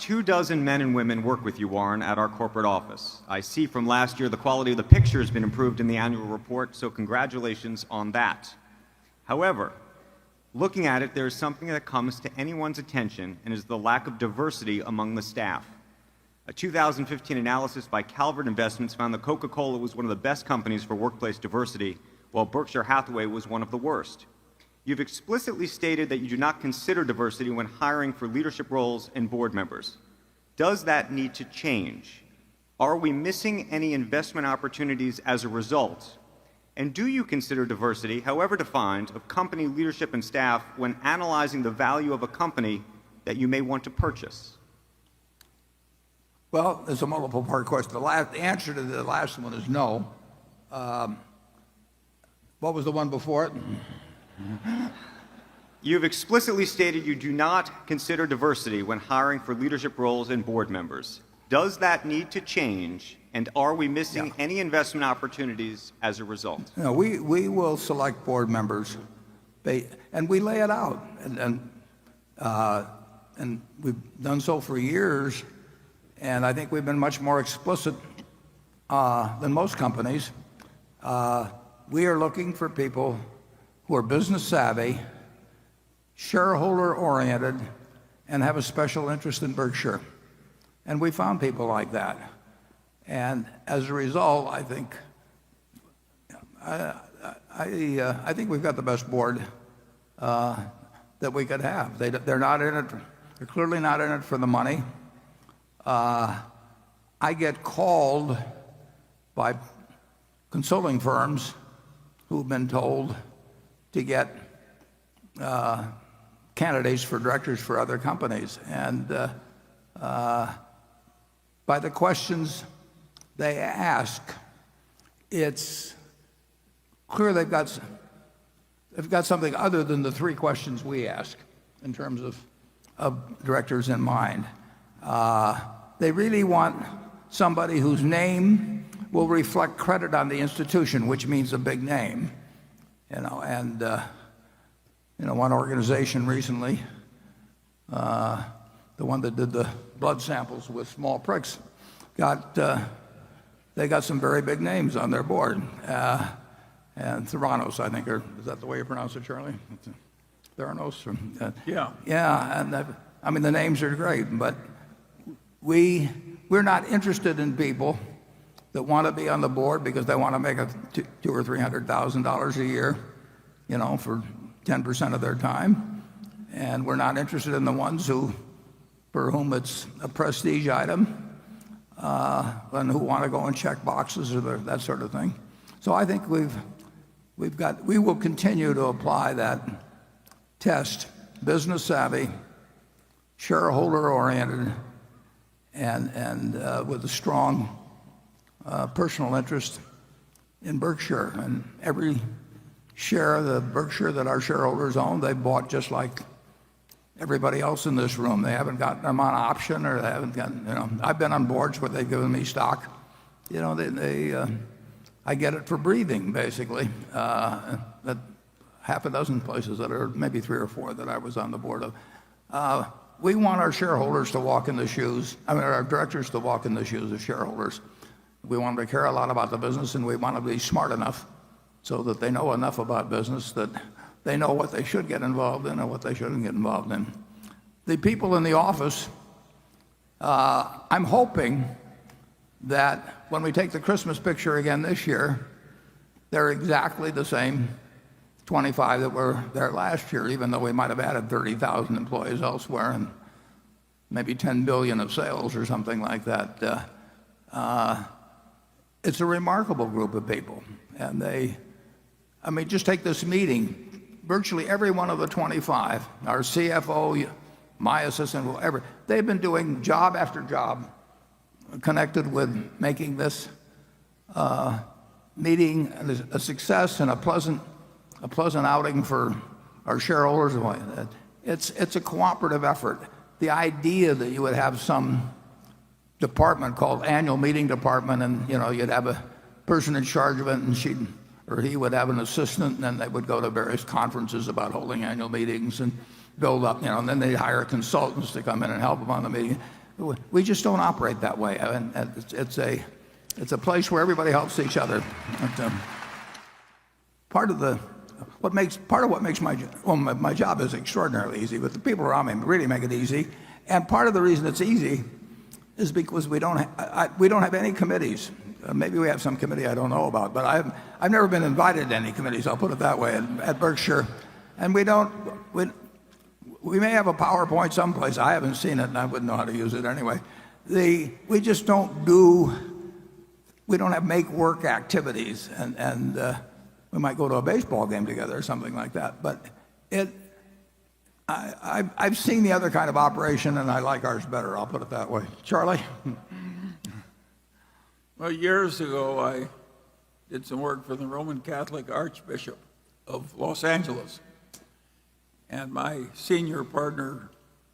24 men and women work with you, Warren, at our corporate office. I see from last year the quality of the picture has been improved in the annual report, so congratulations on that. However, looking at it, there is something that comes to anyone's attention, and is the lack of diversity among the staff. A 2015 analysis by Calvert Investments found that Coca-Cola was one of the best companies for workplace diversity, while Berkshire Hathaway was one of the worst. You've explicitly stated that you do not consider diversity when hiring for leadership roles and board members. Does that need to change? Are we missing any investment opportunities as a result? And do you consider diversity, however defined, of company leadership and staff when analyzing the value of a company that you may want to purchase? Well, it's a multiple-part question. The answer to the last one is no. What was the one before it? You've explicitly stated you do not consider diversity when hiring for leadership roles and board members. Does that need to change, and are we missing any investment opportunities as a result? No, we will select board members, and we lay it out, and we've done so for years, and I think we've been much more explicit than most companies. We are looking for people who are business savvy, shareholder oriented, and have a special interest in Berkshire. And we found people like that. And as a result, I think we've got the best board that we could have. They're not in it. They're clearly not in it for the money. I get called by consulting firms who've been told to get candidates for directors for other companies. And by the questions they ask, it's clear they've got something other than the three questions we ask in terms of directors in mind. They really want somebody whose name will reflect credit on the institution, which means a big name. One organization recently, the one that did the blood samples with small pricks, they got some very big names on their board. And Theranos, I think, is that the way you pronounce it, Charlie? Theranos? Yeah. Yeah, and I mean, the names are great, but we're not interested in people that want to be on the board because they want to make $200,000 or $300,000 a year, for 10% of their time. And we're not interested in the ones for whom it's a prestige item, and who want to go and check boxes or that sort of thing. So I think we will continue to apply that test: business savvy, shareholder oriented, and with a strong personal interest in Berkshire. And every share of the Berkshire that our shareholders own, they bought just like everybody else in this room. They haven't gotten them on option, or they haven't gotten, I've been on boards where they've given me stock. I get it for breathing, basically. At half a dozen places that are maybe 3 or 4 that I was on the board of. We want our shareholders to walk in the shoes, our directors to walk in the shoes of shareholders. We want them to care a lot about the business, and we want them to be smart enough so that they know enough about business that they know what they should get involved in and what they shouldn't get involved in. The people in the office, I'm hoping that when we take the Christmas picture again this year, they're exactly the same 25 that were there last year, even though we might have added 30,000 employees elsewhere and maybe 10 billion of sales or something like that. It's a remarkable group of people. And just take this meeting. Virtually every one of the 25, our CFO, my assistant, whoever, they've been doing job after job connected with making this meeting a success and a pleasant outing for our shareholders. It's a cooperative effort. The idea that you would have some department called annual meeting department, and you'd have a person in charge of it, and he would have an assistant, and then they would go to various conferences about holding annual meetings and build up, and then they'd hire consultants to come in and help them on the meeting. We just don't operate that way. And it's a place where everybody helps each other. Part of what makes my job is extraordinarily easy, but the people around me really make it easy. And part of the reason it's easy is because we don't have any committees. Maybe we have some committee I don't know about, but I've never been invited to any committees. I'll put it that way at Berkshire, and we may have a PowerPoint someplace. I haven't seen it, and I wouldn't know how to use it anyway. We just don't have make work activities, and we might go to a baseball game together or something like that. But I've seen the other kind of operation, and I like ours better. I'll put it that way. Charlie? Well, years ago, I did some work for the Roman Catholic Archbishop of Los Angeles. And my senior partner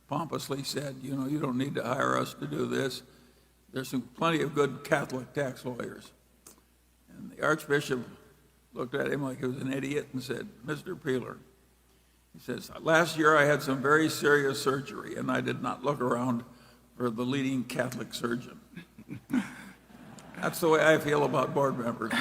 pompously said, you know, you don't need to hire us to do this. There's plenty of good Catholic tax lawyers. And the Archbishop looked at him like he was an idiot and said, Mr. Peeler, he says, last year I had some very serious surgery, and I did not look around for the leading Catholic surgeon. That's the way I feel about board members.